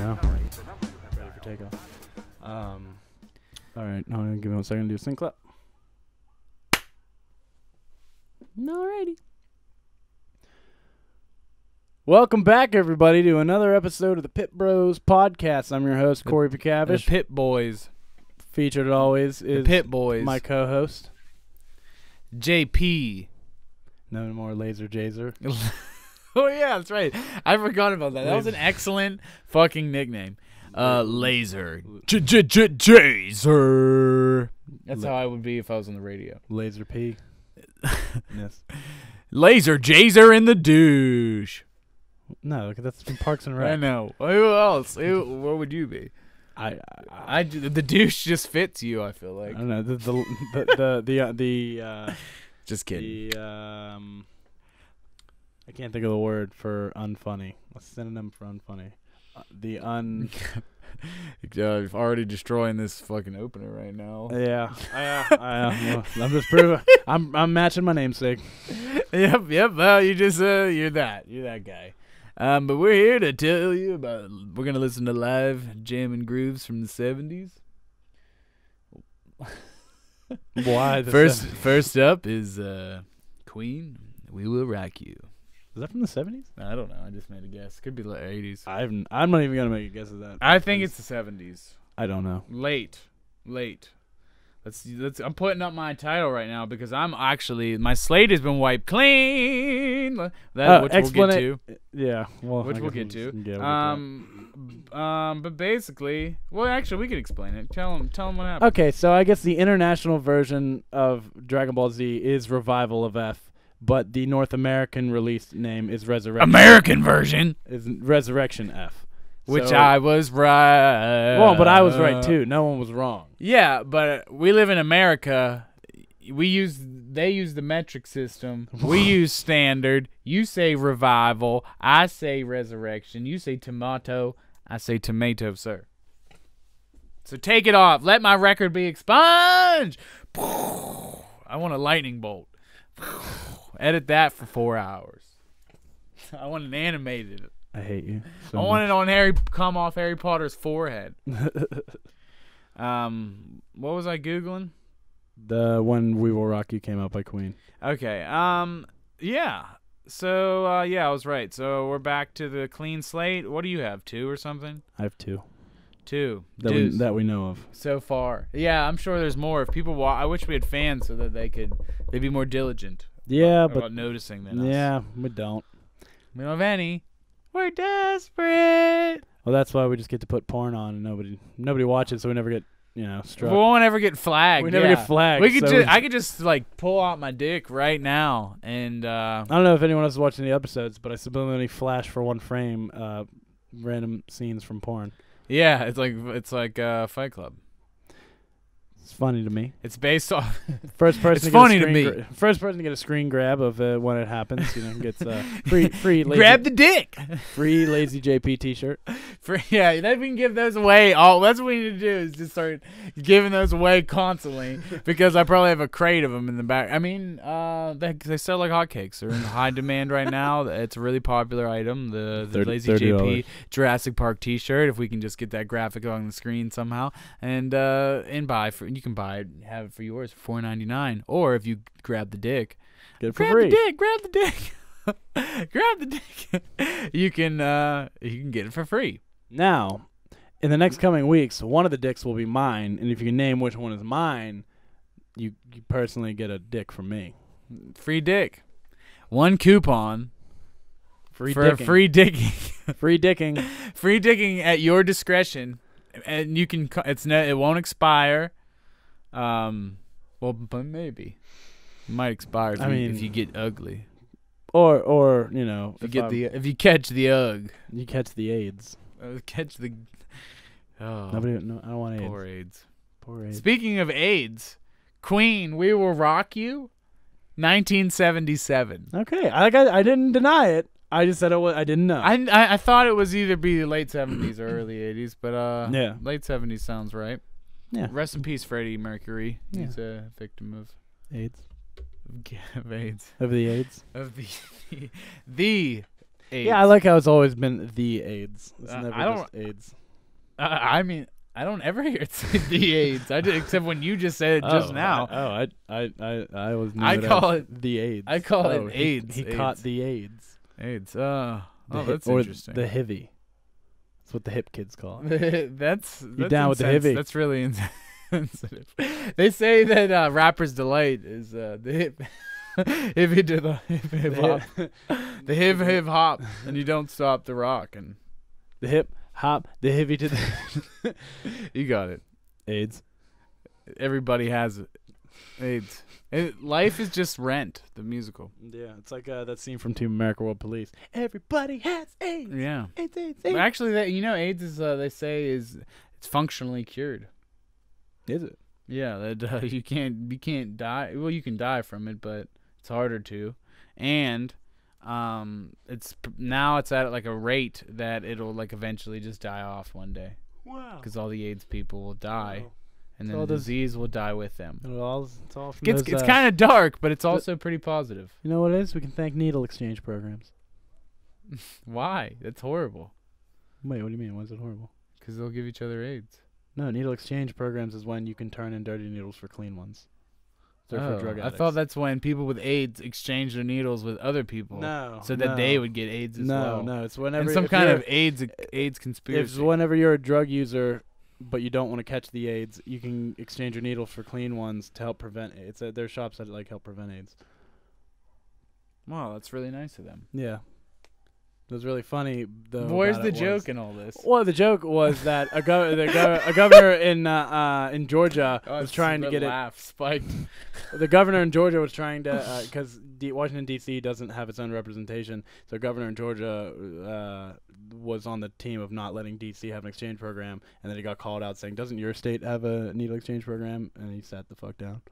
go. Ready for takeoff. All right, no, give me 1 second to do a sync clap. Alrighty. Welcome back, everybody, to another episode of the Pittbros podcast. I'm your host, Corey Picavish. The Pit Boys. Featured always is the Pit Boys. My co-host, JP. No more Laser Jazer. Oh, yeah, that's right. I forgot about that. That was an excellent fucking nickname. Laser. Jazer. That's how I would be if I was on the radio. Laser P. Yes. Laser Jazer in the douche. No, that's from Parks and Rec. I know. Who else? What would you be? The douche just fits you, I feel like. I don't know. The just kidding. I can't think of the word for unfunny. A synonym for unfunny. You're already destroying this fucking opener right now. Yeah. I'm just proving. I'm matching my namesake. Yep. Well, you're that guy. But we're here to tell you about. We're gonna listen to live jamming grooves from the 70s. Why? First up is Queen. We Will Rock You. Is that from the 70s? I don't know. I just made a guess. Could be like 80s. I'm not even gonna make a guess at that. I think it's the 70s. I don't know. Late. Let's. I'm putting up my title right now because my slate has been wiped clean. Which we'll get to. Yeah. Well, which we'll get to. But basically, well, actually, we could explain it. Tell them what happened. Okay, so I guess the international version of Dragon Ball Z is Revival of F, but the North American release name is Resurrection. American version is Resurrection F. Which I was right. Well, but I was right too. No one was wrong. Yeah, but we live in America. They use the metric system. We use standard. You say revival. I say resurrection. You say tomato. I say tomato, sir. So take it off. Let my record be expunged. I want a lightning bolt. Edit that for 4 hours. I want it animated. I hate you. I want it on come off Harry Potter's forehead. What was I Googling? The When We Will Rock You came out by Queen. Okay. Yeah. So, I was right. So we're back to the clean slate. What do you have? 2 or something? I have 2. 2. That we know of. So far. Yeah, I'm sure there's more. If people I wish we had fans so that they'd be more diligent. Yeah, about noticing than us. Yeah, we don't. We don't have any. We're desperate. Well, that's why we just get to put porn on and nobody watches, so we never get, struck. We won't ever get flagged. We never get flagged. I could just pull out my dick right now and I don't know if anyone else is watching the episodes, but I subliminally flash for 1 frame random scenes from porn. Yeah, it's like Fight Club. It's funny to me. It's based off. First person. It's funny to me. First person to get a screen grab of when it happens. Gets free. Lazy, grab the dick. Free Lazy JP T-shirt. Yeah, then we can give those away. That's what we need to do is just start giving those away constantly because I probably have a crate of them in the back. I mean, they sell like hotcakes. They're in high demand right now. It's a really popular item. The Lazy JP Jurassic Park T-shirt. If we can just get that graphic on the screen somehow and buy for. You can buy it, have it for yours for $4.99, or if you grab the dick, get it for free. Grab the dick, grab the dick. You can get it for free. Now, in the next coming weeks, one of the dicks will be mine, and if you can name which one is mine, you personally get a dick from me. Free dick, 1 coupon. Free dicking. Free dicking. Free dicking at your discretion, and you can. It won't expire. Well, but maybe it might expire. If you get ugly, or if you catch the UG, you catch the AIDS. Catch the. Oh, nobody. No, I don't want AIDS. Poor AIDS. Speaking of AIDS, Queen, We Will Rock You, 1977. Okay, I didn't deny it. I just said it was. I didn't know. I thought it was either be the late 70s or early 80s, but yeah, late 70s sounds right. Yeah. Rest in peace, Freddie Mercury. Yeah. He's a victim of AIDS. Of AIDS. Of the AIDS. Of the AIDS. Yeah, I like how it's always been the AIDS. It's never I don't- just AIDS. I mean, I don't ever hear it say the AIDS. I did, except when you just said it just now. I was. I call it the AIDS. I call it AIDS. He AIDS. caught the AIDS. AIDS. That's Interesting. Or the HIV. That's what the hip kids call it. that's down with the hippie? That's really insensitive. They say that Rapper's Delight is the hip hippie to the hip hop, the hip hop, and you don't stop the rock. And The hip hop, the hippie to the you got it. AIDS. Everybody has it. AIDS. Life is just Rent, the musical. Yeah, it's like that scene from Team America World Police. Everybody has AIDS. Yeah. AIDS, AIDS, But AIDS. actually, AIDS is they say it's functionally cured. Is it? Yeah, that you can't die. Well, you can die from it, but it's harder to. And it's at like a rate that it'll like eventually just die off one day Wow. because all the AIDS people will die, Wow. and then all the this- disease will die with them. It's all from It's those, kind of dark, but it's also pretty positive. You know what it is? We can thank needle exchange programs. Why? That's horrible. Wait, what do you mean? Why is it horrible? Because they'll give each other AIDS. No, needle exchange programs is when you can turn in dirty needles for clean ones. They're for drug I addicts. thought that's when people with AIDS exchange their needles with other people. No. So that they would get AIDS as well. No, it's whenever And some if kind you're- of AIDS conspiracy. It's whenever you're a drug user, but you don't want to catch the AIDS, you can exchange your needles for clean ones to help prevent AIDS. There are shops that like help prevent AIDS. Wow, that's really nice of them. Yeah, it was really funny. Though, Where's about the it joke was- in all this? Well, the joke was that a governor in Georgia was trying to get it. Laugh spiked. The governor in Georgia was trying to because Washington D.C. doesn't have its own representation, so governor in Georgia was on the team of not letting D.C. have an exchange program, and then he got called out saying, "Doesn't your state have a needle exchange program?" And he sat the fuck down.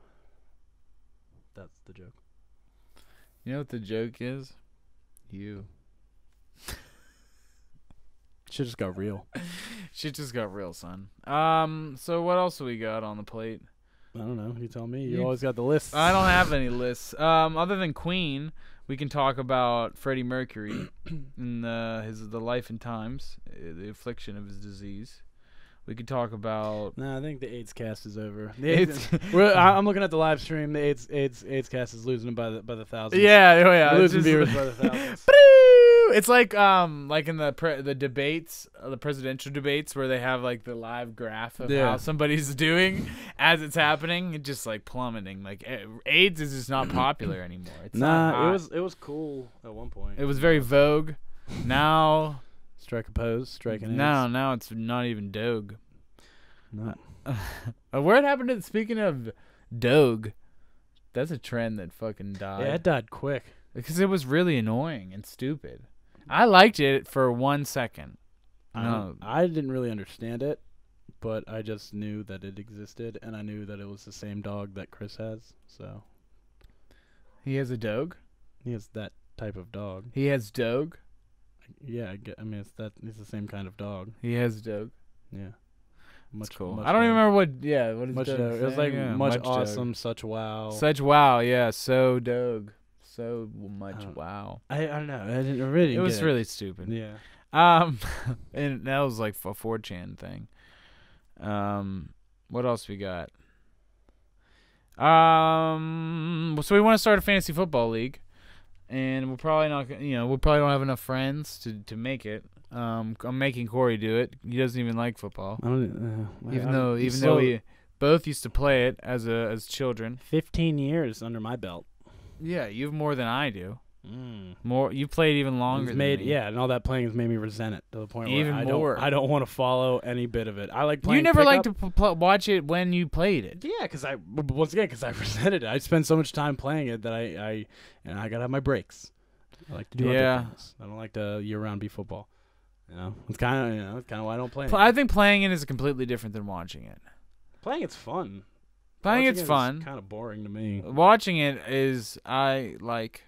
That's the joke. You know what the joke is? You. Shit just got real. Shit just got real, son. So what else do we got on the plate? I don't know. You tell me. You You- always got the list. I don't have any lists. Other than Queen, we can talk about Freddie Mercury and the life and times, the affliction of his disease. We could talk about. No, I think the AIDS cast is over. The AIDS- I'm looking at the live stream. The AIDS cast is losing by the thousands. Yeah, oh yeah. We're it's losing just- viewers by the thousands. It's like in the debates, the presidential debates, where they have like the live graph of Yeah. how somebody's doing as it's happening. It's just like plummeting. Like AIDS is just not popular anymore. It's not Nah, hot. it was cool at one point. It was very vogue. Now, strike a pose, strike an now it's not even Dogue. No. What happened to? Speaking of Dogue, that's a trend that fucking died. Yeah, it died quick. Because it was really annoying and stupid. I liked it for 1 second. No. I didn't really understand it, but I just knew that it existed, and I knew that it was the same dog that Chris has. So He has a Dogue? he has that type of dog. He has Dogue? Yeah, I mean it's the same kind of dog. He has Dogue. Yeah, That's cool. much I don't even Doug. remember what his Much Dogue Doug. It was like yeah, much Dogue. awesome, such wow. Such wow, yeah, so Dogue. So much Oh. wow. I don't know. I really didn't It was get really stupid. Yeah. And that was like a 4chan thing. What else we got? So we want to start a fantasy football league, and we're probably not. We probably don't have enough friends to make it. I'm making Corey do it. He doesn't even like football, I don't, even though we both used to play it as children. 15 years under my belt. Yeah, you have more than I do. More, you played even longer. It's than me. and all that playing has made me resent it to the point Even where more. I don't want to follow any bit of it. I like playing. You never liked pickup. to watch it when you played it. Yeah, because I resented it. I spend so much time playing it that I gotta have my breaks. I like to do Yeah. other things. I don't like to year-round be football. It's kind of why I don't play. I think playing it is completely different than watching it. Playing it's fun. Playing Watching it's fun. Kind of boring to me. Watching it is I like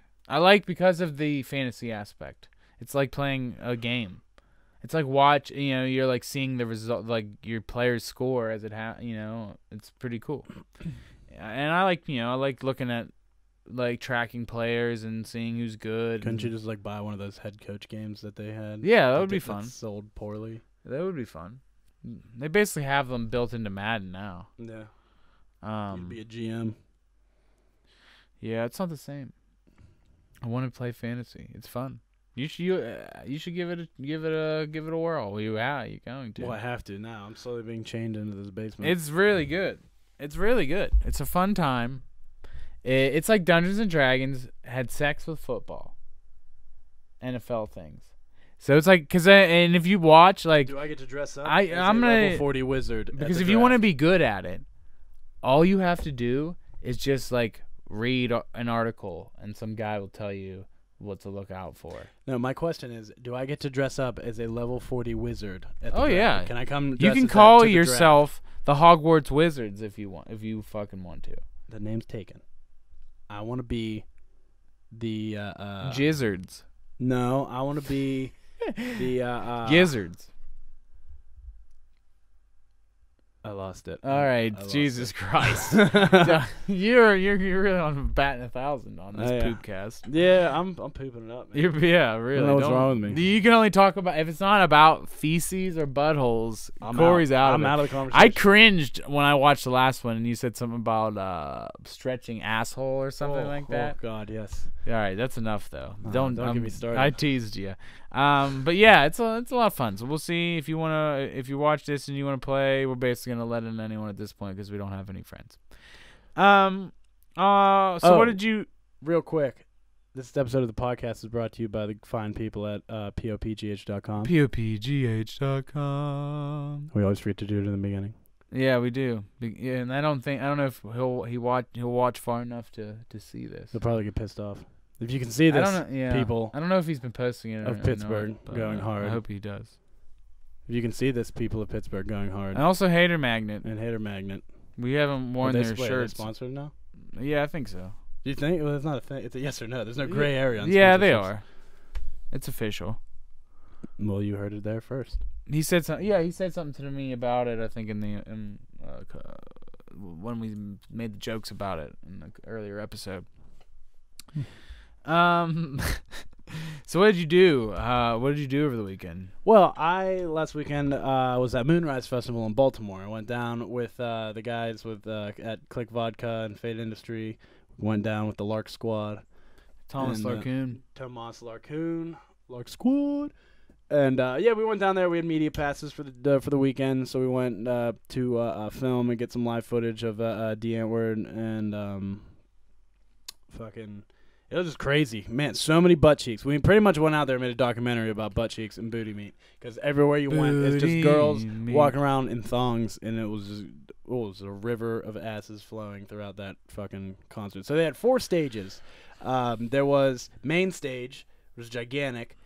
because of the fantasy aspect. It's like playing a game. It's like you're like seeing the result, like your players score as it it's pretty cool. And I like looking at like tracking players and seeing who's good. Couldn't you just like buy one of those head coach games that they had? Yeah, that would be fun. Sold poorly. That would be fun. They basically have them built into Madden now. Yeah. You'd be a GM. Yeah, it's not the same. I want to play fantasy. It's fun. You should give it a whirl. You're going to. Well, I have to now. I'm slowly being chained into this basement. It's really good. It's really good. It's a fun time. It's like Dungeons and Dragons had sex with football. NFL things. So it's like, and if you watch, like, do I get to dress up? I'm gonna level 40 wizard because if you want to be good at it, all you have to do is just like read an article, and some guy will tell you what to look out for. No, my question is, do I get to dress up as a level 40 wizard at the draft? Yeah. Can I come? You can call yourself the Hogwarts Wizards if you want. If you fucking want to. The name's taken. I want to be the Gizzards. No, I want to be the Gizzards. I lost it. All right, Jesus Christ. You're really on batting 1,000 on this poopcast. Yeah, I'm pooping it up, man. Yeah, really. I don't know what's wrong with me. You can only talk about if it's not about feces or buttholes. Corey's out. I'm out of the conversation. I cringed when I watched the last one, and you said something about stretching asshole or something like that. Oh God, yes. All right, that's enough though. Don't get me started. I teased you. But yeah, it's a lot of fun. So we'll see if you watch this and you wanna play. We're basically gonna let in anyone at this point because we don't have any friends. So what did you? Real quick, this episode of the podcast is brought to you by the fine people at popgh.com. popgh.com. We always forget to do it in the beginning. Yeah, we do. Yeah, and I don't know if he'll watch far enough to see this. He'll probably get pissed off. If you can see this, people. I don't know if he's been posting it of Pittsburgh going hard. I hope he does. If you can see this, people of Pittsburgh going hard. And also Hater Magnet. And Hater Magnet. We haven't worn their shirts. Are they sponsored now? Yeah, I think so. Do you think? Well, it's not a thing. It's a yes or no. There's no gray area on Yeah, they are. It's official. Well, you heard it there first. He said something. Yeah, he said something to me about it. I think when we made the jokes about it in the earlier episode. So what did you do? What did you do over the weekend? Well, last weekend was at Moonrise Festival in Baltimore. I went down with the guys at Click Vodka and Fate Industry. Went down with the Lark Squad. Tomas Larkoon. Lark Squad. And we went down there. We had media passes for the weekend, so we went to film and get some live footage of D. Antwoord and it was just crazy, man. So many butt cheeks. We pretty much went out there and made a documentary about butt cheeks and booty meat because everywhere you went, it's just girls walking around in thongs, and it was a river of asses flowing throughout that fucking concert. So they had 4 stages. There was main stage, which was gigantic.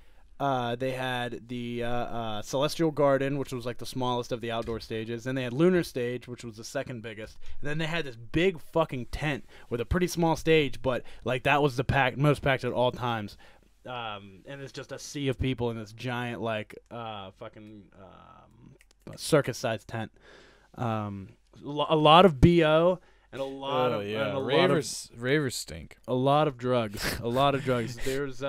They had the Celestial Garden, which was like the smallest of the outdoor stages. Then they had Lunar Stage, which was the second biggest. And then they had this big fucking tent with a pretty small stage, but like that was the most packed at all times. And it's just a sea of people in this giant circus-sized tent. A lot of BO. And a lot of ravers stink. A lot of drugs. There's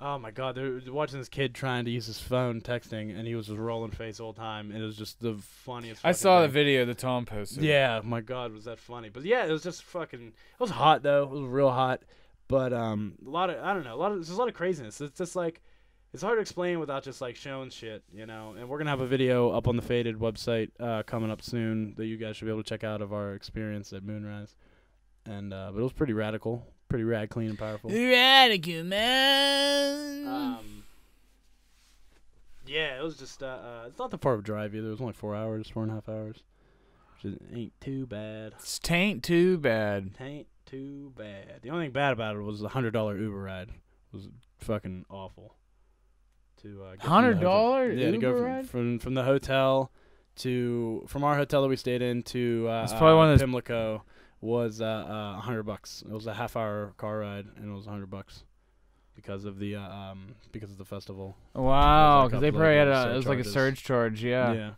oh my God! They're watching this kid trying to use his phone, texting, and he was just rolling face the whole time. And it was just the funniest. I saw the video that Tom posted. Yeah, my God, was that funny? But yeah, it was just fucking. It was hot though. It was real hot. But there's a lot of craziness. It's just like it's hard to explain without just like showing shit, you know. And we're gonna have a video up on the Faded website coming up soon that you guys should be able to check out of our experience at Moonrise. And but it was pretty radical. Pretty rad, clean, and powerful. Radical, man. Yeah, it was just it's not that far of a drive either. It was only 4.5 hours, which ain't too bad. Tain't too bad. The only thing bad about it was the $100 Uber ride. It was fucking awful. To $100 yeah, Uber to go ride from the hotel from our hotel that we stayed in to it's probably one of those Pimlico. Was $100. It was a half-hour car ride, and it was $100 because of the festival. Wow, because they probably had it was like a surge charge. Yeah. Yeah.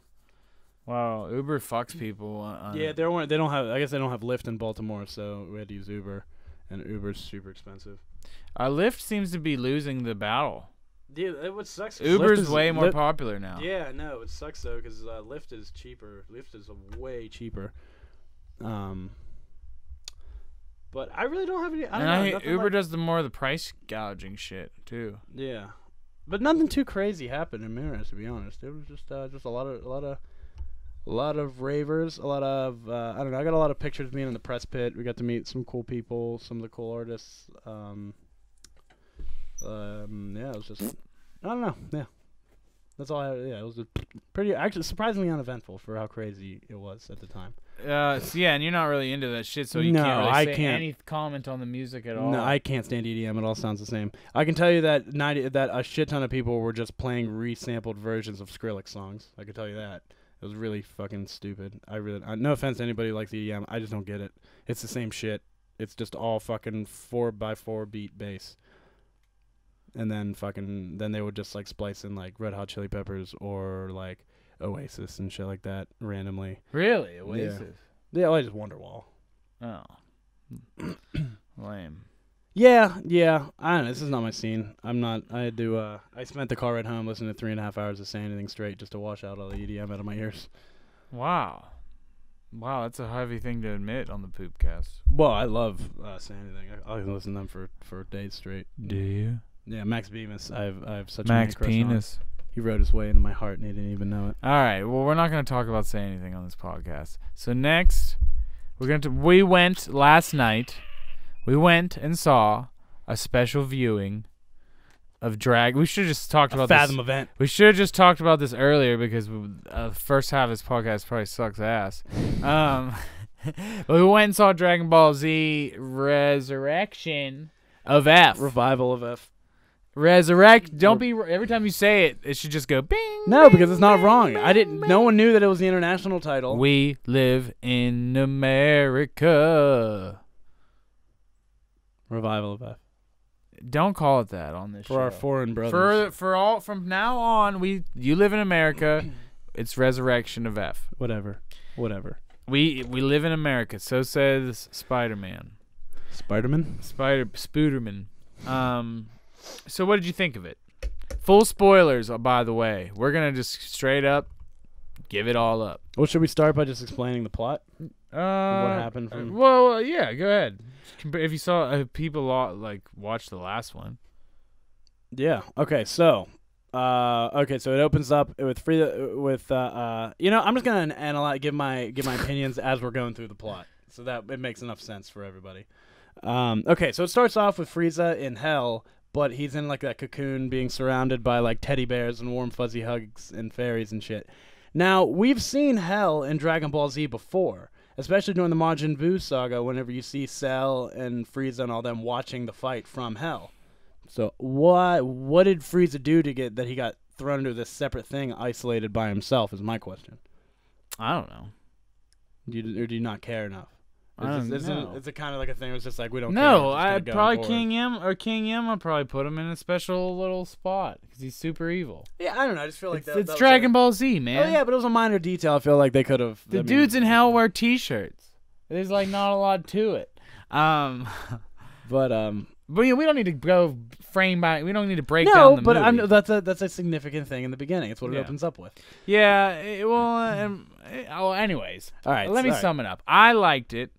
Wow, Uber fucks people. Yeah, they don't have. I guess they don't have Lyft in Baltimore, so we had to use Uber. and Uber's super expensive. Lyft seems to be losing the battle. Yeah, it would suck. Uber's way more popular now. Yeah, no, it sucks though because Lyft is cheaper. Lyft is way cheaper. But I really don't have any. I don't know. Uber does the more of the price gouging shit too. Yeah, but nothing too crazy happened in Mirrors, to be honest. It was just a lot of ravers, a lot of I don't know. I got a lot of pictures of me in the press pit. We got to meet some cool people, some of the cool artists. Yeah, it was just I don't know. Yeah, that's all. It was pretty actually surprisingly uneventful for how crazy it was at the time. Yeah, and you're not really into that shit, so you can't really say any comment on the music at all. No, I can't stand EDM. It all sounds the same. I can tell you that a shit ton of people were just playing resampled versions of Skrillex songs. I can tell you that. It was really fucking stupid. No offense to anybody who likes EDM. I just don't get it. It's the same shit. It's just all fucking 4x4 beat bass. And then they would just like splice in like Red Hot Chili Peppers or like Oasis and shit like that randomly. Really? Oasis? Yeah, well, just Wonderwall. Oh. Lame. Yeah. I don't know. This is not my scene. I spent the car ride home listening to 3.5 hours of Say Anything Straight just to wash out all the EDM out of my ears. Wow, that's a heavy thing to admit on the Poopcast. Well, I love Say Anything. I can listen to them for days straight. Do you? Yeah, Max Bemis. I have such Max a crush Penis. on. He wrote his way into my heart and he didn't even know it. All right. Well, we're not going to talk about Say Anything on this podcast. So next, we went last night. We went and saw a special viewing of Drag. We should have just talked about Fathom this. event. We should have just talked about this earlier because the first half of this podcast probably sucks ass. We went and saw Dragon Ball Z Resurrection of F. Revival of F. Resurrect. Don't be. Every time you say it, it should just go bing. No, because it's not wrong. No one knew that it was the international title. We live in America. Revival of F. Don't call it that on this show. For our foreign brothers. For all from now on, you live in America. It's Resurrection of F. Whatever. We live in America. So says Spider-Man. Spooderman. So what did you think of it? Full spoilers, by the way. We're going to just straight up give it all up. Well, should we start by just explaining the plot? What happened? Well, yeah, go ahead. If you saw people watch the last one. Yeah. Okay. So it opens up with I'm just gonna give my opinions as we're going through the plot, so that it makes enough sense for everybody. Okay. So it starts off with Frieza in hell. But he's in like that cocoon being surrounded by like teddy bears and warm fuzzy hugs and fairies and shit. Now, we've seen hell in Dragon Ball Z before, especially during the Majin Buu saga whenever you see Cell and Frieza and all them watching the fight from hell. So what did Frieza do to get that he got thrown into this separate thing isolated by himself is my question. I don't know. Or do you not care enough? It's a kind of like a thing. It's just like we don't. No, I'd probably King Yim. I'd probably put him in a special little spot because he's super evil. Yeah, I don't know. I just feel like it's Dragon Ball Z, man. Oh yeah, but it was a minor detail. I feel like they could have. The dudes in hell wear T-shirts. There's like not a lot to it. But yeah, we don't need to go frame by. We don't need to break down the movie. No, but that's a significant thing in the beginning. It's what it opens up with. Yeah. Anyways. All right. Let me sum it up. I liked it.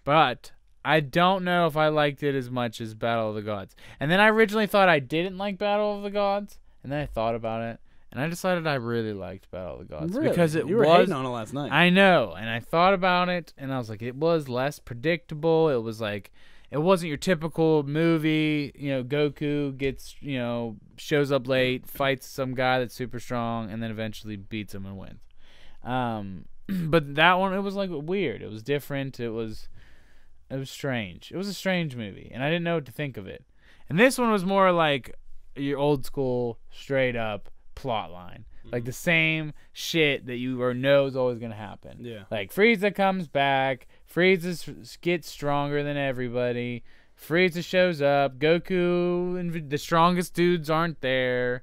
But I don't know if I liked it as much as Battle of the Gods. And then I originally thought I didn't like Battle of the Gods. And then I thought about it. And I decided I really liked Battle of the Gods. Really? Because you were hating on it last night. I know. And I thought about it. And I was like, it was less predictable. It was like, it wasn't your typical movie. Goku gets, shows up late, fights some guy that's super strong, and then eventually beats him and wins. But that one, it was like weird. It was different. It was strange. It was a strange movie, and I didn't know what to think of it. And this one was more like your old school, straight up plot line. Mm-hmm. Like the same shit that you know is always going to happen. Yeah. Like Frieza comes back. Frieza gets stronger than everybody. Frieza shows up. Goku and the strongest dudes aren't there.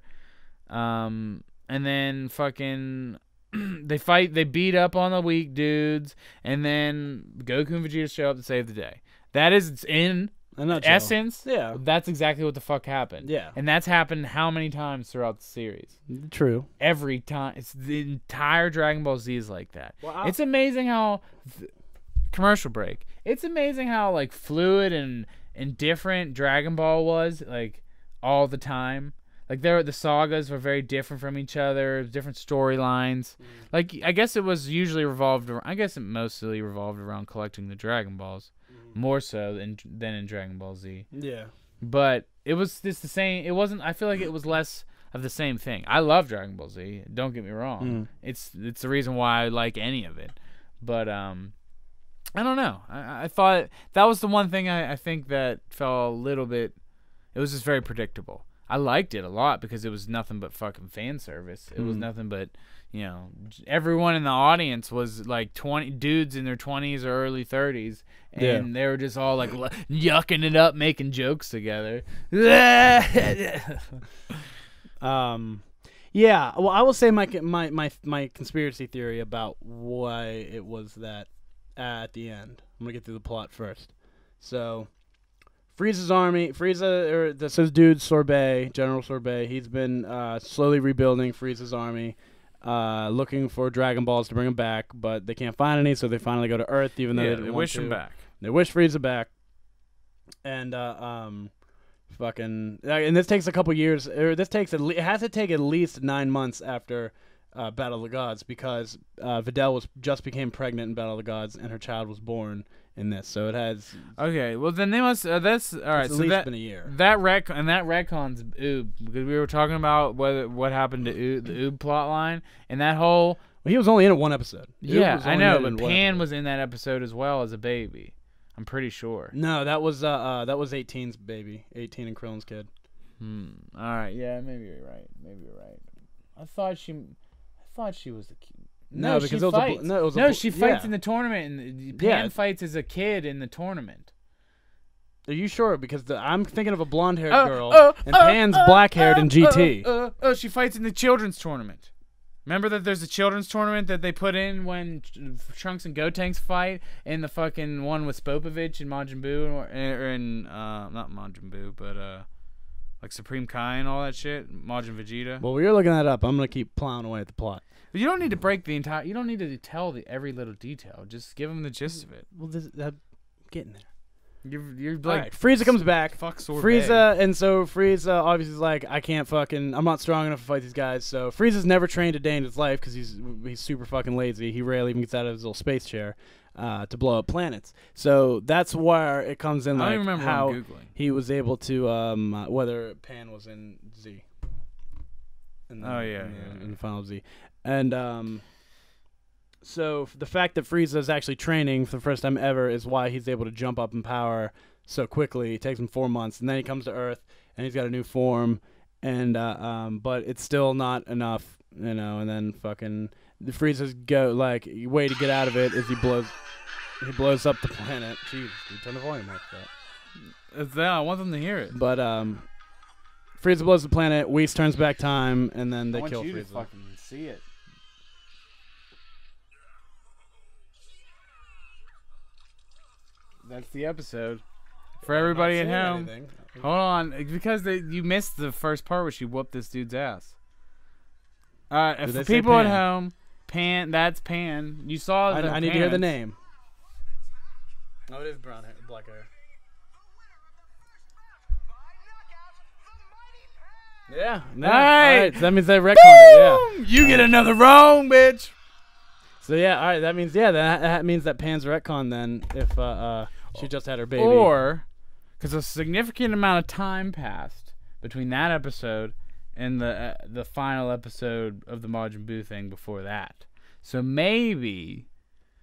And then fucking... they fight, they beat up on the weak dudes, and then Goku and Vegeta show up to save the day. That is in A nutshell. essence, Yeah. that's exactly what the fuck happened. Yeah. And that's happened how many times throughout the series? True. Every time. It's the entire Dragon Ball Z is like that. Well, it's amazing how commercial break. It's amazing how like fluid and different Dragon Ball was like all the time. Like the sagas were very different from each other, different storylines. Like I guess it was usually revolved around. I guess it mostly revolved around collecting the Dragon Balls, more so than in Dragon Ball Z. Yeah. But it was just the same. It wasn't. I feel like it was less of the same thing. I love Dragon Ball Z. Don't get me wrong. It's the reason why I like any of it. But I don't know. I thought that was the one thing I think that fell a little bit. It was just very predictable. I liked it a lot because it was nothing but fucking fan service. It was nothing but, everyone in the audience was like 20 dudes in their 20s or early 30s, and they were just all like yucking it up, making jokes together. Yeah. Well, I will say my conspiracy theory about why it was that at the end. I'm gonna get through the plot first. So. Frieza's army, this dude Sorbet, General Sorbet, he's been slowly rebuilding Frieza's army, looking for Dragon Balls to bring him back, but they can't find any, so they finally go to Earth, even though they didn't wish want him to. back. They wish Frieza back, and and this takes a couple years, or it has to take at least 9 months after Battle of the Gods, because Videl just became pregnant in Battle of the Gods, and her child was born in this, so it has. Okay, well then they must. That's all right. It's So at least that been a year. That retcon's Oob, because we were talking about what happened to the Oob plot line and that whole. Well, he was only in it one episode. Yeah, I know, but Pan was in that episode as well as a baby. I'm pretty sure. No, that was 18's baby, 18 and Krillin's kid. All right, yeah, maybe you're right. I thought she was the kid. No, because it was she fights in the tournament, and Pan fights as a kid in the tournament. Are you sure? Because I'm thinking of a blonde-haired girl, and Pan's black-haired in GT. She fights in the children's tournament. Remember that there's a children's tournament that they put in when Trunks and Gotenks fight, and the fucking one with Spopovich and Majin Buu, or not Majin Buu, but like Supreme Kai and all that shit, Majin Vegeta. Well, you're looking that up. I'm gonna keep plowing away at the plot. But you don't need to break the entire. You don't need to tell every little detail. Just give them the gist of it. Well, I'm getting there. You're like right, Frieza comes back. Fuck Sorbet. Frieza, and so Frieza obviously is like, I'm not strong enough to fight these guys. So Frieza's never trained a day in his life because he's super fucking lazy. He rarely even gets out of his little space chair to blow up planets. So that's where it comes in, I like don't remember how what I'm Googling. he was able to whether Pan was in Z. In the final Z, and so the fact that Frieza is actually training for the first time ever is why he's able to jump up in power so quickly. It takes him 4 months, and then he comes to Earth, and he's got a new form, and but it's still not enough, And then fucking the Frieza's way to get out of it is he blows up the planet. Jeez, dude, turn the volume up. It's that I want them to hear it. But Frieza blows the planet. Whis turns back time, and then they kill Frieza. I want you to fucking see it. That's the episode. For everybody at home. Hold on, because you missed the first part where she whooped this dude's ass. For people at home, Pan. That's Pan. You saw the I need to hear the name. Oh, it is brown hair, black hair. Yeah. No, hey, right, so that means they retconned it. Yeah. You get another wrong, bitch. So yeah, all right. That means that means that Pan's retcon then if she just had her baby. Or because a significant amount of time passed between that episode and the final episode of the Majin Buu thing before that. So maybe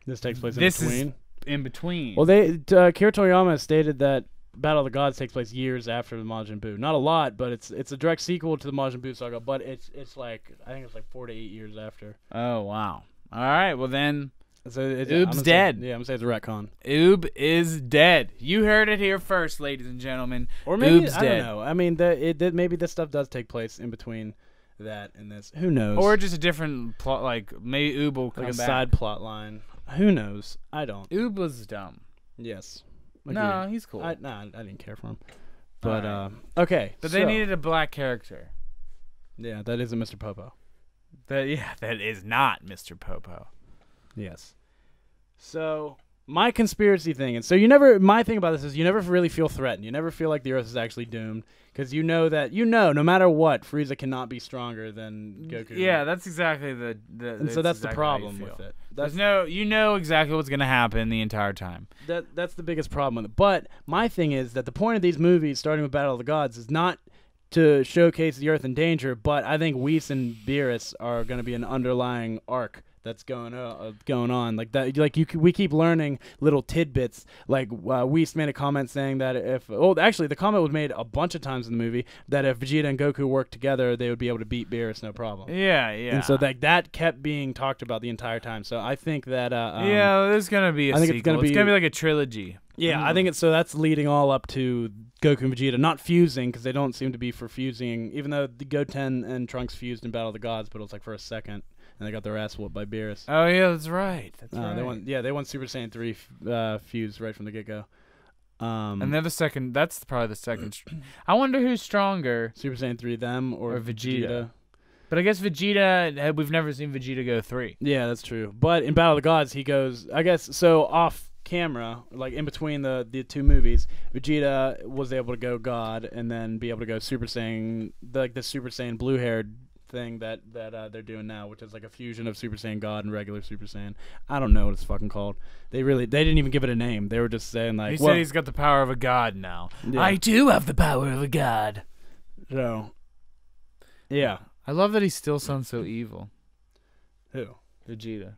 this takes place in between. Is in between. Well, Akira Toriyama stated that Battle of the Gods takes place years after the Majin Buu. Not a lot, but it's a direct sequel to the Majin Buu saga. But it's like I think it's like 4 to 8 years after. Oh wow! All right, well then, Oob's dead. Yeah, I'm gonna say it's a retcon. Oob is dead. You heard it here first, ladies and gentlemen. Or maybe Oob's I dead. don't know. I mean, maybe this stuff does take place in between that and this. Who knows? Or just a different plot. Like maybe Oob will come like a back. side plot line. Who knows? I don't. Oob was dumb. Yes. No, he's cool. I didn't care for him. But okay. But they needed a black character. Yeah, that isn't Mr. Popo. That is not Mr. Popo. Yes. So my conspiracy thing, and so my thing about this is you never really feel threatened. You never feel like the Earth is actually doomed because you know that no matter what, Frieza cannot be stronger than Goku. Yeah, that's exactly and so that's exactly the problem with it. You know exactly what's gonna happen the entire time. That's the biggest problem with it. But my thing is that the point of these movies, starting with Battle of the Gods, is not to showcase the Earth in danger, but I think Whis and Beerus are going to be an underlying arc that's going on like that. We keep learning little tidbits. Like Whis made a comment saying that actually the comment was made a bunch of times in the movie that if Vegeta and Goku worked together, they would be able to beat Beerus no problem. Yeah. And so that kept being talked about the entire time. So I think that there's gonna be a sequel. It's gonna be like a trilogy. Yeah, I think it's so that's leading all up to Goku and Vegeta not fusing because they don't seem to be for fusing, even though the Goten and Trunks fused in Battle of the Gods, but it was like for a second, and they got their ass whooped by Beerus. Oh yeah, that's right. Right. They won Super Saiyan 3 fuse right from the get-go. And they're the second. That's probably the second. I wonder who's stronger, Super Saiyan 3, them or Vegeta. But I guess Vegeta. We've never seen Vegeta go 3. Yeah, that's true. But in Battle of the Gods, he goes. I guess so off camera, like in between the two movies, Vegeta was able to go God and then be able to go Super Saiyan, the Super Saiyan blue-haired thing that they're doing now, which is like a fusion of Super Saiyan God and regular Super Saiyan. I don't know what it's fucking called. They didn't even give it a name. They were just saying like, he said he's got the power of a god now. Yeah. I too have the power of a god. So, yeah. I love that he still sounds so evil. Who? Vegeta.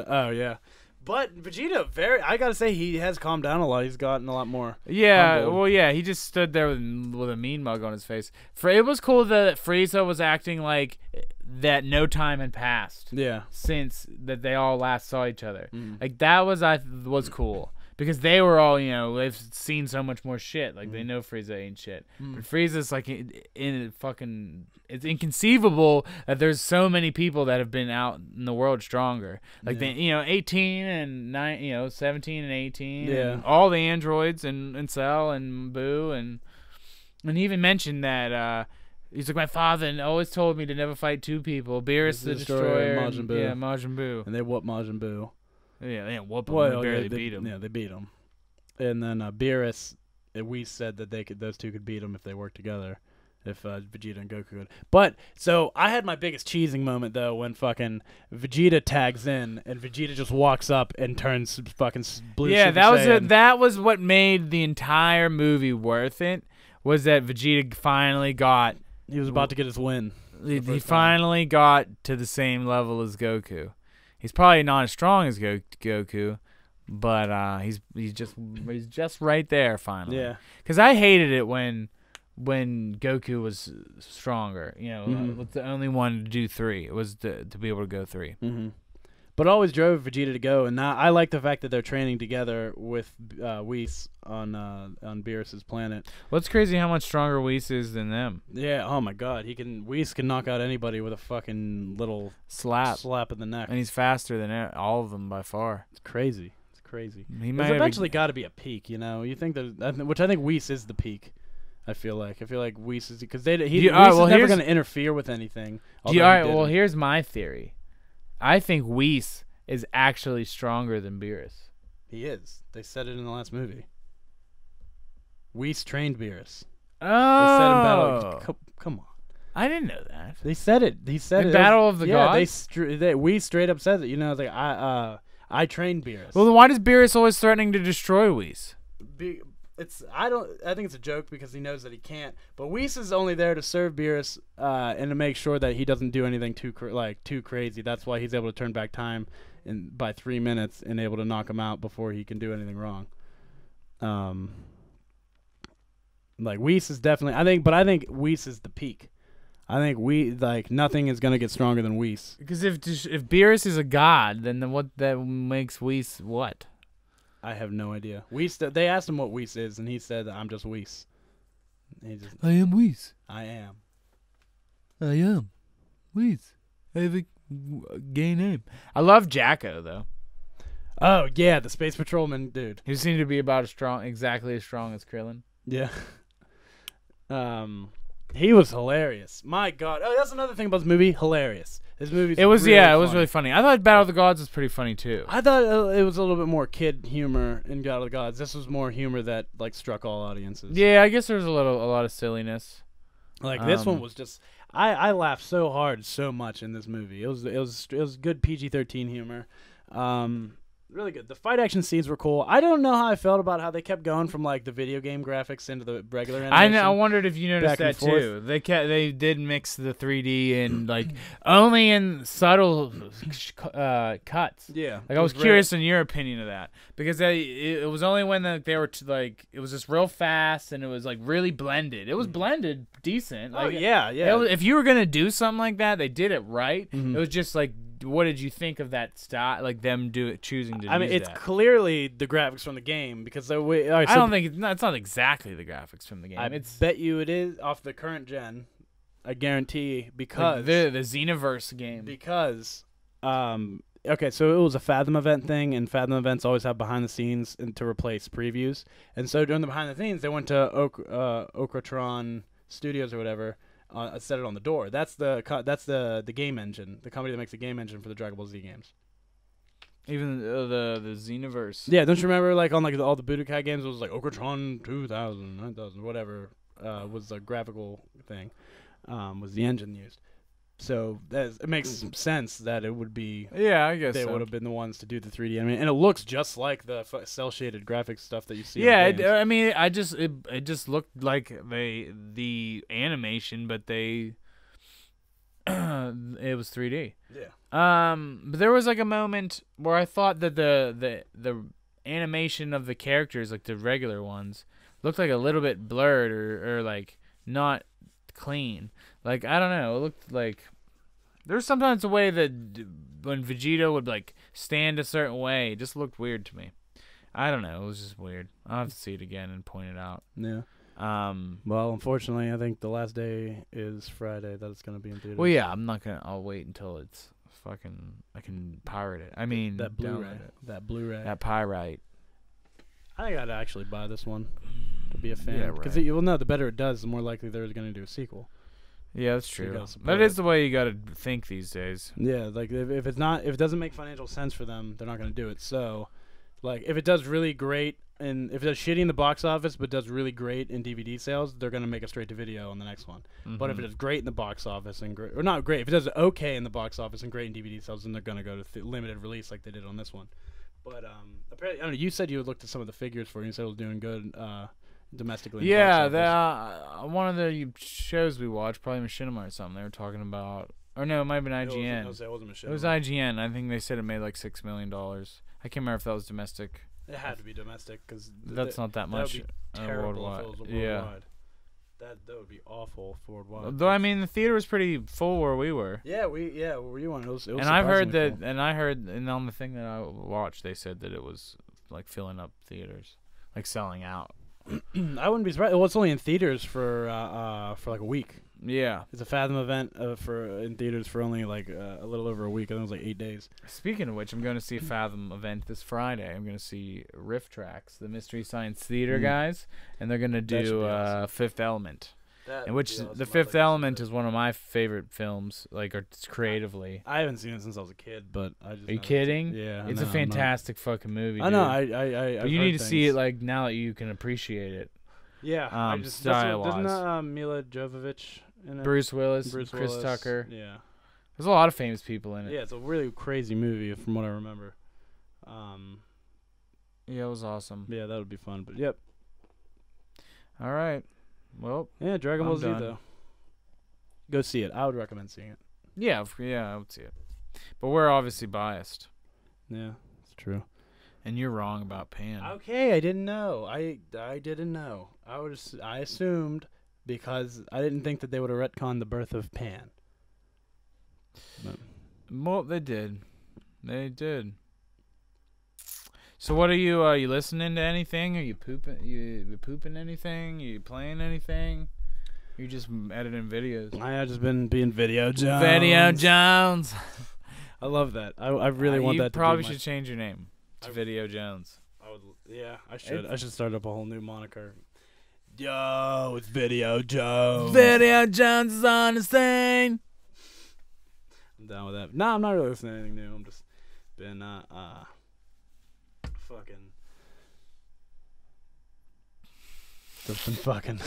Oh yeah. But Vegeta, I gotta say, he has calmed down a lot. He's gotten a lot more. Yeah, humble. Well, yeah, he just stood there with a mean mug on his face. It was cool that Frieza was acting like that no time had passed. Yeah. Since that they all last saw each other. Like, that was cool. Because they were all, they've seen so much more shit. Like, they know Frieza ain't shit. But Frieza's, like, it's inconceivable that there's so many people that have been out in the world stronger. Like, 18 and 9, 17 and 18. Yeah. And all the androids and Cell and Boo. And he even mentioned that, he's like, my father always told me to never fight two people. Beerus the Destroyer. And Majin Buu. Yeah, Majin Buu. And they whooped Majin Buu. Yeah, they didn't whoop him. They barely beat him. Yeah, they beat him. And then Beerus, we said that those two could beat him if they worked together, if Vegeta and Goku could. But so I had my biggest cheesing moment though when fucking Vegeta tags in and Vegeta just walks up and turns fucking blue. Yeah, Super Saiyan. that was what made the entire movie worth it. Was that Vegeta finally got? He was about to get his win. He finally got to the same level as Goku. He's probably not as strong as Goku, but he's just right there finally. Yeah. Because I hated it when Goku was stronger. Was the only one to do 3. It was to be able to go 3. Mm-hmm. But always drove Vegeta to go, and now I like the fact that they're training together with Whis on Beerus's planet. What's crazy how much stronger Whis is than them. Yeah, oh my god, Whis can knock out anybody with a fucking little slap in the neck. And he's faster than all of them by far. It's crazy. There's eventually got to be a peak, You think which I think Whis is the peak. I feel like Whis is because Whis is never going to interfere with anything. Well, here's my theory. I think Whis is actually stronger than Beerus. He is. They said it in the last movie. Whis trained Beerus. Oh. They said in Battle. Come on. I didn't know that. They said it. He said in Battle of the Gods? Yeah, Whis straight up says it. Like, I trained Beerus. Well, then why does Beerus always threatening to destroy Whis? I think it's a joke because he knows that he can't. But Whis is only there to serve Beerus and to make sure that he doesn't do anything too crazy. That's why he's able to turn back time by 3 minutes and able to knock him out before he can do anything wrong. Like Whis is definitely I think Whis is the peak. I think nothing is gonna get stronger than Whis. Because if Beerus is a god, then what that makes Whis what? I have no idea. They asked him what Whis is, and he said, "I'm just Whis." I am Whis. I am Whis. I have a gay name. I love Jacko though. Oh yeah, the Space Patrolman dude. He seemed to be about exactly as strong as Krillin. Yeah. He was hilarious. My God. Oh, that's another thing about this movie. Hilarious. This movie. It was really it funny. was really funny. I thought Battle of the Gods was pretty funny too. I thought it was a little bit more kid humor in God of the Gods. This was more humor that like struck all audiences. Yeah, I guess there was a lot of silliness. Like this one was just. I laughed so hard, so much in this movie. It was good PG-13 humor. Really good. The fight action scenes were cool. I don't know how I felt about how they kept going from like the video game graphics into the regular animation. I wondered if you noticed that too. They did mix the 3D and like only in subtle cuts. Yeah. Like I was curious in your opinion of that because it was only when they were like it was just real fast and it was like really blended. It was blended decent. Like, yeah. If you were gonna do something like that, they did it right. Mm-hmm. It was just like. What did you think of that style? Like them choosing to I mean, use it's that? clearly the graphics from the game because the way. I don't think it's not exactly the graphics from the game. I bet you it is off the current gen. I guarantee because like the Xenoverse game. Because, okay, so it was a Fathom event thing, and Fathom events always have behind the scenes to replace previews. And so during the behind the scenes, they went to Okratron Studios or whatever. Set it on the door. That's the game engine, the company that makes the game engine for the Dragon Ball Z games. Even the Xenoverse. Yeah, don't you remember like on like all the Budokai games, it was like Okratron 2000, 9000, whatever was the graphical thing, was the engine used. So it makes sense that it would be. Yeah, I guess they would have been the ones to do the 3D. I mean, and it looks just like the cell shaded graphics stuff that you see. Yeah, I mean, it just looked like the animation, but it was 3D. Yeah. But there was like a moment where I thought that the animation of the characters, like the regular ones, looked like a little bit blurred or like not clean. Like I don't know, it looked like there's sometimes a way that when Vegeta would like stand a certain way, it just looked weird to me. I don't know, it was just weird. I'll have to see it again and point it out. Yeah. Well, unfortunately, I think the last day is Friday that it's gonna be in theaters. Well, yeah, I'll wait until it's fucking. I can pirate it. I mean, that Blu-ray. That pirate. I think I'd actually buy this one to be a fan. Yeah, because right. the better it does, the more likely they're going to do a sequel. Yeah, that's true. So that is the way you got to think these days. Yeah, like if it doesn't make financial sense for them, they're not going to do it. So, like if it does really great and if it does shitty in the box office but does really great in DVD sales, they're going to make a straight to video on the next one. Mm-hmm. But if it does great in the box office and or not great, if it does okay in the box office and great in DVD sales, then they're going to go to limited release like they did on this one. But apparently, I don't know. You said you had looked at some of the figures for it. You said it was doing good domestically. Yeah, one of the shows we watched, probably Machinima or something. They were talking about, or no, it might have been IGN. It wasn't Machinima. It was IGN. I think they said it made like $6 million. I can't remember if that was domestic. It had to be domestic because that's not that much. That would be terrible worldwide. if it was worldwide. Yeah. That would be awful for worldwide. Though I mean, the theater was pretty full where we were. Yeah, where were you on? It was and I've heard that, full. And on the thing that I watched, they said that it was like filling up theaters, like selling out. I wouldn't be surprised. Well, it's only in theaters for like a week. Yeah, it's a Fathom event in theaters for only like a little over a week. I think it was like 8 days. Speaking of which, I'm going to see a Fathom event this Friday. I'm going to see Riff Tracks, the Mystery Science Theater guys, and they're going to do awesome. Fifth Element. In which awesome. The Fifth Element is one of my favorite films, like creatively. I haven't seen it since I was a kid, but I just. Are you kidding? Yeah, it's a fantastic fucking movie. I know. But you need to see it like now that you can appreciate it. Yeah. Doesn't Mila Jovovich in it? Bruce Willis, Chris Tucker. Yeah. There's a lot of famous people in it. Yeah, it's a really crazy movie from what I remember. Yeah, it was awesome. Yeah, that would be fun. But yep. All right. Well, yeah, Dragon Ball Z though. Go see it. I would recommend seeing it. Yeah, I would see it. But we're obviously biased. Yeah, it's true. And you're wrong about Pan. Okay, I didn't know. I didn't know. I assumed because I didn't think that they would have retconned the birth of Pan. But. Well, they did. They did. So what are you listening to anything? Are you pooping? You pooping anything? Are you playing anything? You just editing videos. I have just been being Video Jones. Video Jones. I love that. I really want that. You probably should change your name It's Video Jones. I should start up a whole new moniker. Yo, it's Video Jones. Video Jones is on the scene. I'm down with that. No, I'm not really listening to anything new. I'm just been fucking. Just been fucking.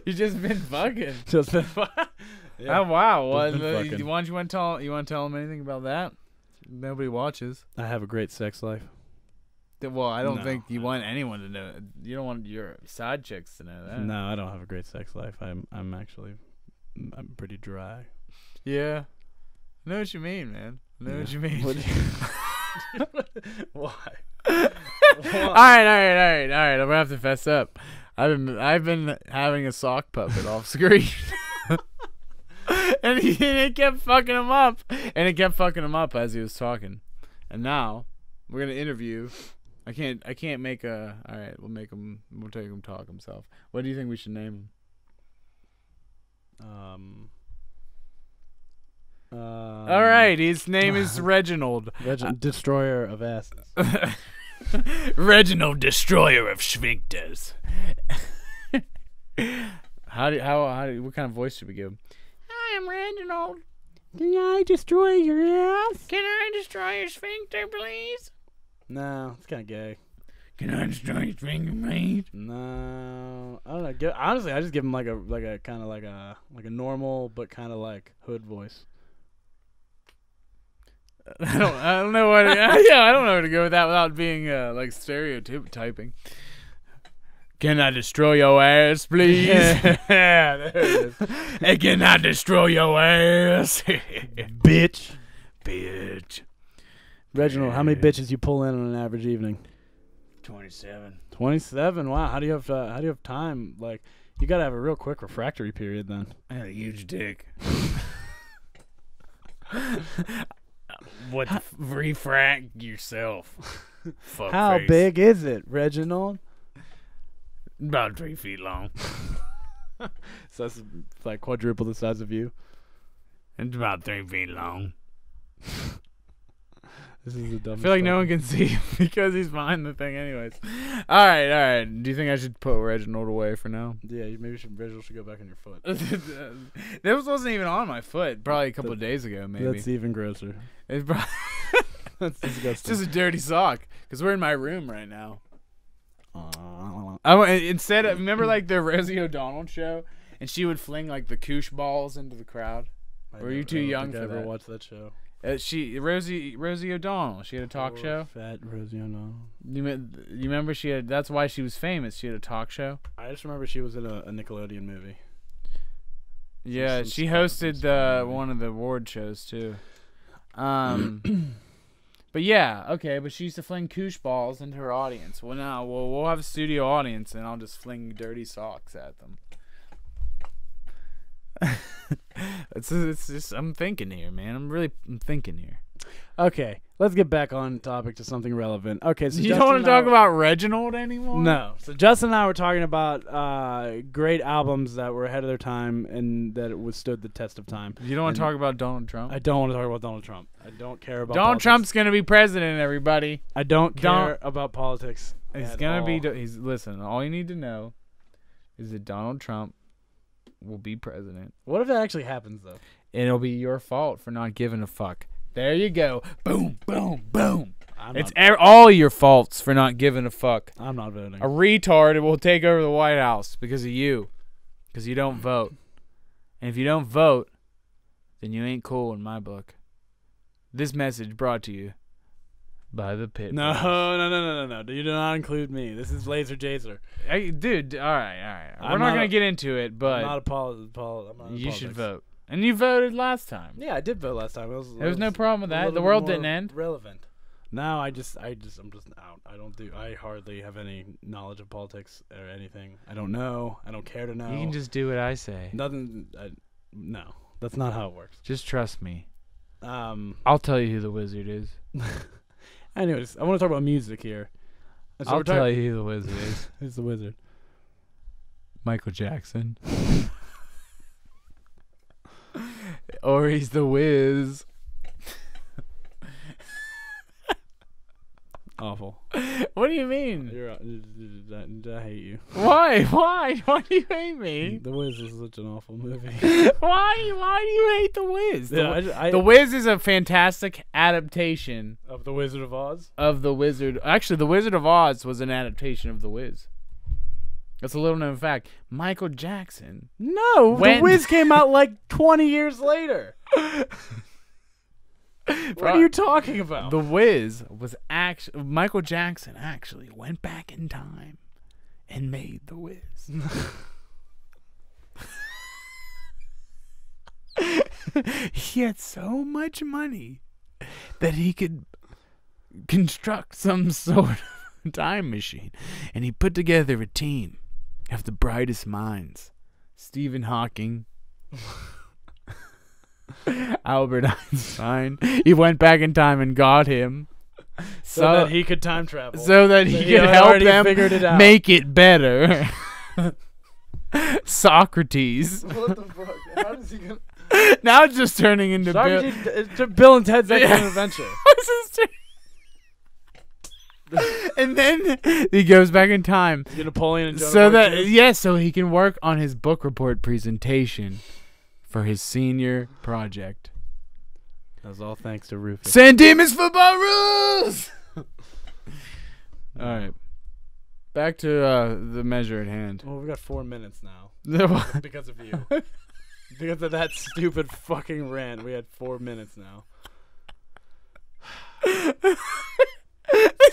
You just been fucking. Just been fucking. Yeah. Oh wow! Why Just been fucking. don't you want to tell them anything about that? Nobody watches. I have a great sex life. Well, I don't No, think you want anyone to know. You don't want your side chicks to know that. No, I don't have a great sex life. I'm pretty dry. Yeah. I know what you mean, man. I know what you mean. Why? All right. I'm gonna have to fess up. I've been having a sock puppet off screen, and it kept fucking him up, as he was talking. And now we're gonna interview. I can't make a. All right, we'll take him talk himself. What do you think we should name him? All right, his name is Reginald. Destroyer of asses. Reginald, destroyer of sphincters. What kind of voice should we give him? Hi, I'm Reginald. Can I destroy your ass? Can I destroy your sphincter, please? No, it's kind of gay. Can I destroy your sphincter, please? No, I don't know. Honestly, I just give him like a kind of like a normal but kind of like hood voice. I don't know what. I don't know where to go with that without being like stereotyping. Can I destroy your ass, please? Yeah, there it is. Hey, can I destroy your ass, Bitch. bitch? Reginald, how many bitches you pull in on an average evening? 27. 27. Wow. How do you have time? Like, you gotta have a real quick refractory period then. I had a huge dick. What? Refract yourself. Fuck How face. big is it, Reginald? About 3 feet long. So that's like quadruple the size of you. It's about 3 feet long. This is the dumbest. I feel like no one can see him because he's behind the thing anyways. All right. Do you think I should put Reginald away for now? Yeah, maybe Reginald should go back on your foot. That wasn't even on my foot. Probably a couple of days ago, maybe. That's even grosser. It's probably That's it's disgusting. just a dirty sock because we're in my room right now. Remember like the Rosie O'Donnell show, and she would fling like the koosh balls into the crowd. Were you too young for that? I that? ever watched that show. Rosie O'Donnell. She had a talk show. Fat Rosie O'Donnell. You remember she had? That's why she was famous. She had a talk show. I just remember she was in a Nickelodeon movie. Yeah, she hosted one of the award shows too. But yeah, okay. But she used to fling koosh balls into her audience. Well, now we'll have a studio audience, and I'll just fling dirty socks at them. It's just I'm thinking here, man. I'm thinking here. Okay, let's get back on topic to something relevant. Okay, so You don't want to talk about Reginald anymore? No. So Justin and I were talking about great albums that were ahead of their time and that withstood the test of time. You don't want to talk about Donald Trump? I don't want to talk about Donald Trump. I don't care about Donald politics. Trump's gonna be president, everybody. I don't care about politics. He's at gonna all. be. Listen. All you need to know is that Donald Trump will be president. What if that actually happens though? And it'll be your fault for not giving a fuck. There you go. Boom, boom, boom. It's all your faults for not giving a fuck. I'm not voting. A retard will take over the White House because of you. Because you don't vote. And if you don't vote, then you ain't cool in my book. This message brought to you by the Pittbros. No. You do not include me. This is Laser Jaser. Dude, all right. We're I'm not not going to get into it, but I'm not I'm not you should vote. And you voted last time. Yeah, I did vote last time. There was no problem with that. The world didn't end. Relevant. Now I'm just out. I hardly have any knowledge of politics or anything. I don't know. I don't care to know. You can just do what I say. Nothing. No, that's not how it works. Just trust me. I'll tell you who the wizard is. Anyways, I want to talk about music here. So I'll tell you who the wizard is. Who's the wizard? Michael Jackson. Or he's the Wiz. Awful. What do you mean? I hate you. Why? Why? Why do you hate me? The Wiz is such an awful movie. Why? Why do you hate The Wiz? Yeah, The Wiz is a fantastic adaptation of The Wizard of Oz. of The Wizard. Actually, The Wizard of Oz was an adaptation of The Wiz. That's a little known fact. Michael Jackson. No, The Wiz came out like 20 years later. What are you talking about? The Wiz was actually Michael Jackson actually went back in time and made The Wiz. He had so much money that he could construct some sort of time machine, and he put together a team of the brightest minds: Stephen Hawking, Albert Einstein. He went back in time and got him so that he could time travel. So that he could help them make it better. Socrates. What the fuck? How does he gonna... Now it's just turning into Bill and Ted's Excellent Adventure. And then he goes back in time. Napoleon and Joan so of that Arc so he can work on his book report presentation for his senior project. That was all thanks to Rufus. San Dimas football rules. All right, back to the measure at hand. Well, we got 4 minutes now because of you. Because of that stupid fucking rant, we had 4 minutes now. This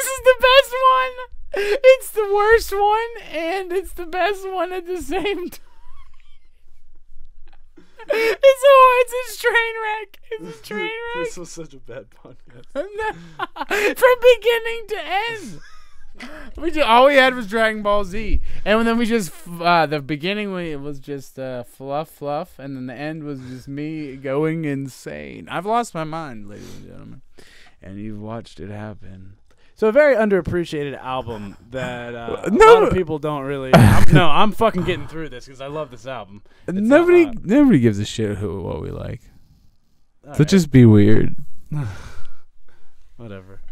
is the best one. It's the worst one, and it's the best one at the same time. It's a train wreck. It's a train wreck. This was such a bad podcast. From beginning to end. All we had was Dragon Ball Z, and then we just the beginning it was just fluff, and then the end was just me going insane. I've lost my mind, ladies and gentlemen, and you've watched it happen. So a very underappreciated album that a lot of people don't really. I'm fucking getting through this because I love this album. Nobody gives a shit what we like. So right. Just be weird. Whatever.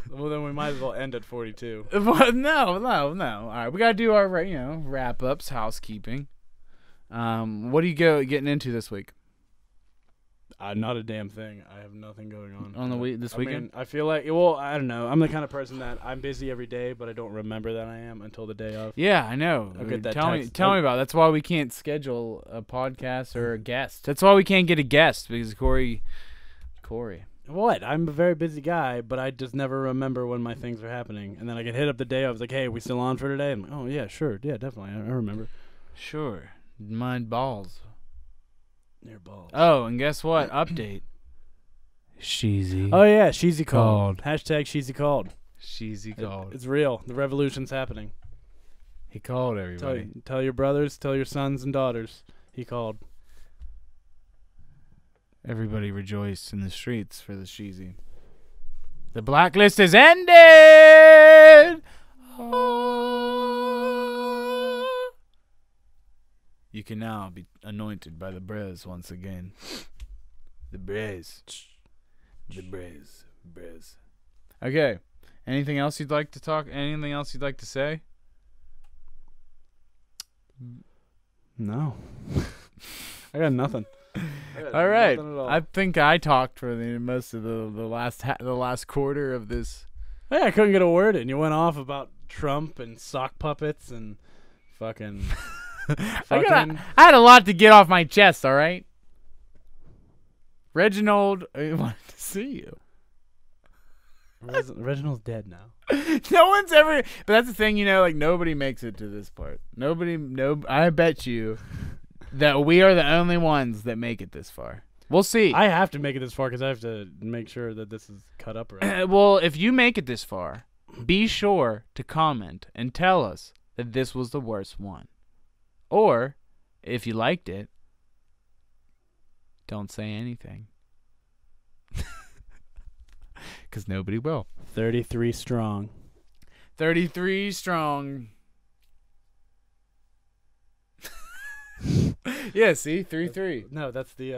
Well, then we might as well end at 42. No. All right, we gotta do our wrap ups, housekeeping. What are you getting into this week? Not a damn thing. I have nothing going on this weekend. I feel like, well, I don't know. I'm the kind of person that I'm busy every day, but I don't remember that I am until the day of. Yeah, I know. I'll get that tell text. me about it. That's why we can't schedule a podcast or a guest. That's why we can't get a guest because Corey. What? I'm a very busy guy, but I just never remember when my things are happening. And then I get hit up the day. I was like, hey, we still on for today? I'm like, oh, yeah, sure. Yeah, definitely. I remember. Sure. Mind balls. Your balls. Oh, and guess what? Update. Sheezy. Oh, yeah. Sheezy called. Called. Hashtag Sheezy called. Sheezy called. It's real. The revolution's happening. He called everybody. Tell your brothers, tell your sons and daughters. He called. Everybody rejoice in the streets for the Sheezy. The blacklist is ended! You can now be anointed by the Brez once again. The Brez. The Brez. Brez. Okay. Anything else you'd like to talk? Anything else you'd like to say? No. I got nothing. All right. I think I talked for most of the last quarter of this. Yeah, I couldn't get a word in. You went off about Trump and sock puppets and fucking. I had a lot to get off my chest. All right. Reginald, I wanted to see you. Reginald's dead now. No one's ever. But that's the thing, nobody makes it to this part. I bet you that we are the only ones that make it this far. We'll see. I have to make it this far because I have to make sure that this is cut up right. Well, if you make it this far, be sure to comment and tell us that this was the worst one. Or, if you liked it, don't say anything. Because nobody will. 33 strong. 33 strong. Yeah, see, 3-3. No, that's the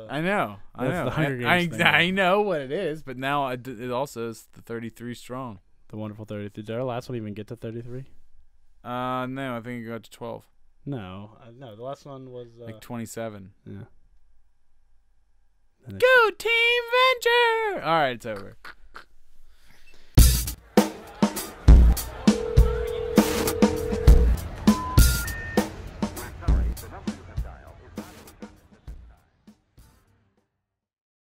I know. That's the Hunger Games thing. I know what it is, but now it also is the 33 strong. the wonderful 33. Did our last one even get to 33? No, I think it got to 12. No, no. The last one was Like 27. yeah. Go Team Venture! All right, it's over.